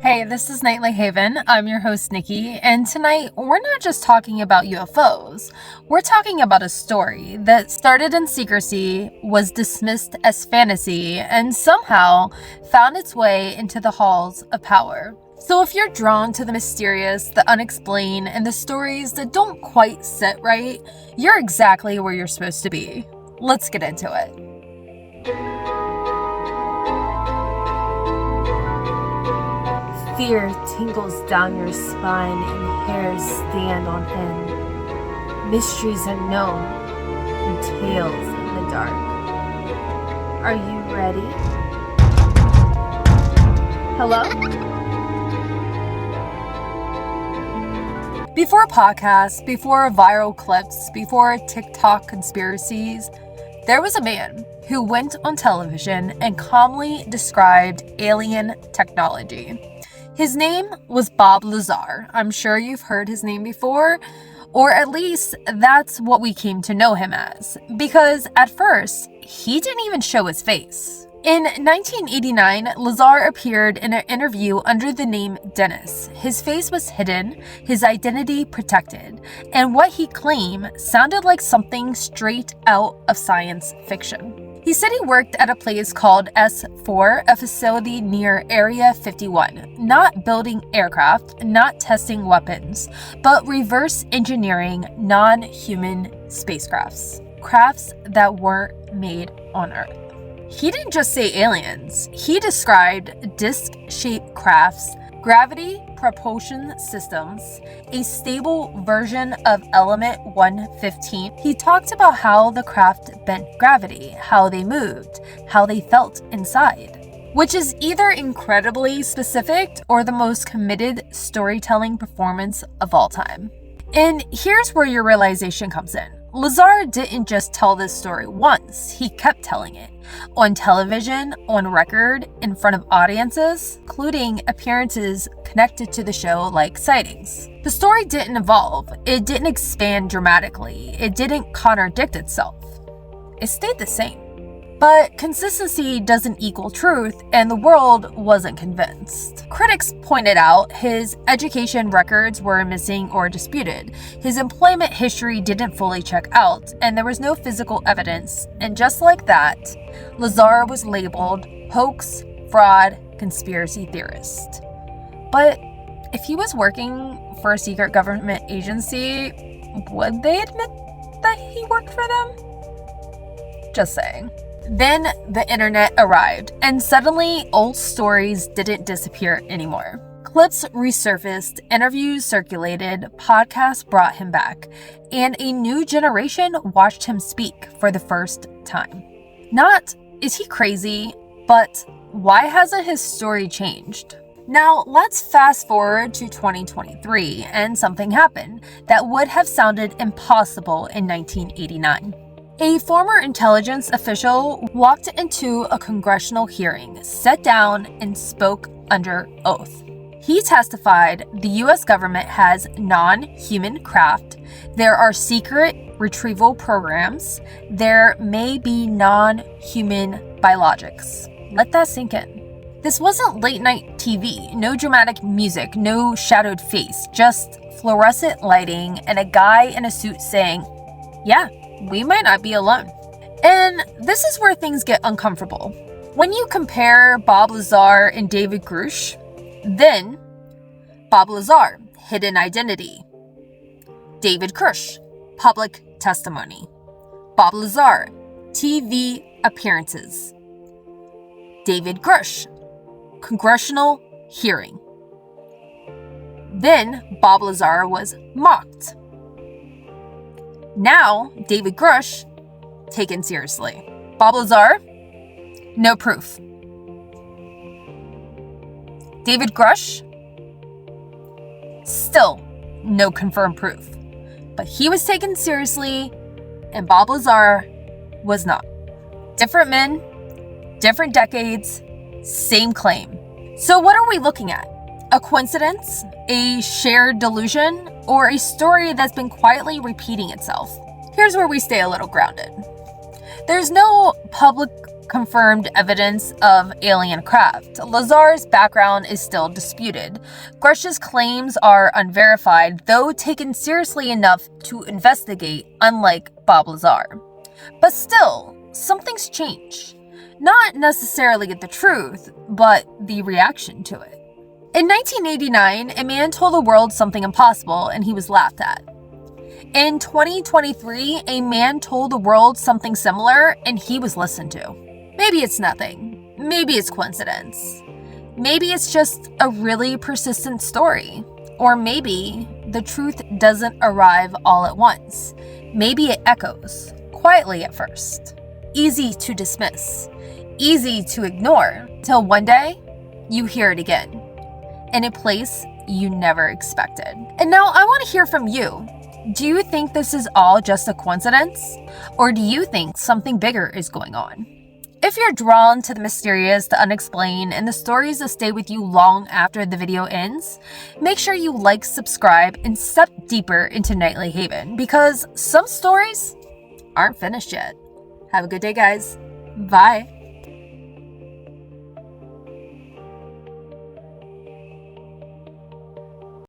Hey, this is Nightly Haven. I'm your host, Nikki, and tonight we're not just talking about UFOs. We're talking about a story that started in secrecy, was dismissed as fantasy, and somehow found its way into the halls of power. So if you're drawn to the mysterious, the unexplained, and the stories that don't quite sit right, you're exactly where you're supposed to be. Let's get into it. Fear tingles down your spine and hairs stand on end. Mysteries unknown and tales in the dark. Are you ready? Hello? Before podcasts, before viral clips, before TikTok conspiracies, there was a man who went on television and calmly described alien technology. His name was Bob Lazar. I'm sure you've heard his name before, or at least that's what we came to know him as, because at first, he didn't even show his face. In 1989, Lazar appeared in an interview under the name Dennis. His face was hidden, his identity protected, and what he claimed sounded like something straight out of science fiction. He said he worked at a place called S4, a facility near Area 51, not building aircraft, not testing weapons, but reverse engineering non-human spacecrafts, crafts that weren't made on Earth. He didn't just say aliens, he described disc-shaped crafts, gravity propulsion systems, a stable version of Element 115. He talked about how the craft bent gravity, how they moved, how they felt inside, which is either incredibly specific or the most committed storytelling performance of all time. And here's where your realization comes in. Lazar didn't just tell this story once, he kept telling it. On television, on record, in front of audiences, including appearances connected to the show like Sightings. The story didn't evolve, it didn't expand dramatically, it didn't contradict itself. It stayed the same. But consistency doesn't equal truth, and the world wasn't convinced. Critics pointed out his education records were missing or disputed, his employment history didn't fully check out, and there was no physical evidence. And just like that, Lazar was labeled hoax, fraud, conspiracy theorist. But if he was working for a secret government agency, would they admit that he worked for them? Just saying. Then the internet arrived, and suddenly old stories didn't disappear anymore. Clips resurfaced, interviews circulated, podcasts brought him back, and a new generation watched him speak for the first time. Not, is he crazy, but why hasn't his story changed? Now, let's fast forward to 2023, and something happened that would have sounded impossible in 1989. A former intelligence official walked into a congressional hearing, sat down, and spoke under oath. He testified the U.S. government has non-human craft, there are secret retrieval programs, there may be non-human biologics. Let that sink in. This wasn't late-night TV, no dramatic music, no shadowed face, just fluorescent lighting and a guy in a suit saying, "Yeah, we might not be alone." And this is where things get uncomfortable. When you compare Bob Lazar and David Grusch, then Bob Lazar, hidden identity. David Grusch, public testimony. Bob Lazar, TV appearances. David Grusch, congressional hearing. Then Bob Lazar was mocked. Now, David Grusch, taken seriously. Bob Lazar, no proof. David Grusch, still no confirmed proof. But he was taken seriously, and Bob Lazar was not. Different men, different decades, same claim. So what are we looking at? A coincidence? A shared delusion? Or a story that's been quietly repeating itself? Here's where we stay a little grounded. There's no public confirmed evidence of alien craft. Lazar's background is still disputed. Grusch's claims are unverified, though taken seriously enough to investigate, unlike Bob Lazar. But still, something's changed. Not necessarily the truth, but the reaction to it. In 1989, a man told the world something impossible and he was laughed at. In 2023, a man told the world something similar and he was listened to. Maybe it's nothing. Maybe it's coincidence. Maybe it's just a really persistent story. Or maybe the truth doesn't arrive all at once. Maybe it echoes, quietly at first. Easy to dismiss. Easy to ignore. Till one day, you hear it again. In a place you never expected. And now I want to hear from you. Do you think this is all just a coincidence? Or do you think something bigger is going on? If you're drawn to the mysterious, the unexplained, and the stories that stay with you long after the video ends, make sure you like, subscribe, and step deeper into Nightly Haven, because some stories aren't finished yet. Have a good day, guys. Bye.